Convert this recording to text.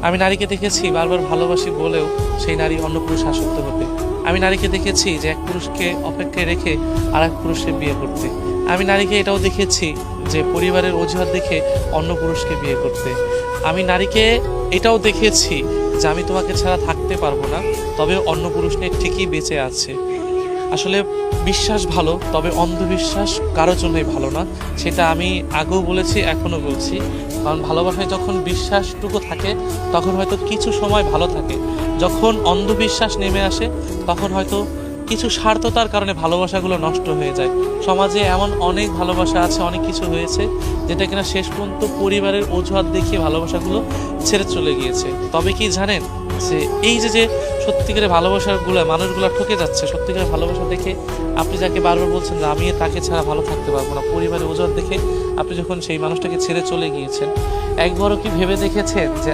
আমি নারীকে দেখেছি বারবার ভালোবাসি বলেও সেই নারী অন্য পুরুষ আসক্ত হতে। আমি নারীকে দেখেছি যে এক পুরুষকে অপেক্ষায় রেখে আর এক পুরুষকে বিয়ে করতে। আমি নারীকে এটাও দেখেছি যে পরিবারের অজুহাত দেখে অন্য পুরুষকে বিয়ে করতে। আমি নারীকে এটাও দেখেছি যে আমি তোমাকে ছাড়া থাকতে পারবো না, তবে অন্য পুরুষ নিয়ে ঠিকই বেঁচে আছে। আসলে বিশ্বাস ভালো, তবে অন্ধবিশ্বাস কারোর জন্যই ভালো না। সেটা আমি আগেও বলেছি, এখনও বলছি। কারণ ভালোবাসায় যখন বিশ্বাসটুকু থাকে তখন হয়তো কিছু সময় ভালো থাকে, যখন অন্ধবিশ্বাস নেমে আসে তখন হয়তো কিছু স্বার্থতার কারণে ভালোবাসাগুলো নষ্ট হয়ে যায়। সমাজে এমন অনেক ভালোবাসা আছে, অনেক কিছু হয়েছে যেটা কিনা শেষ পর্যন্ত পরিবারের অজুহাত দেখিয়ে ভালোবাসাগুলো ছেড়ে চলে গিয়েছে। তবে কি জানেন যে এই যে সত্যিকারের ভালোবাসাগুলো মানুষগুলো ঠকে যাচ্ছে, সত্যিকারের ভালোবাসা দেখে আপনি যাকে বারবার বলছেন যে আমি তাকে ছাড়া ভালো থাকতে পারবো না, পরিবারের অজুহাত দেখে আপনি যখন সেই মানুষটাকে ছেড়ে চলে গিয়েছেন, একবারও কি ভেবে দেখেছেন যে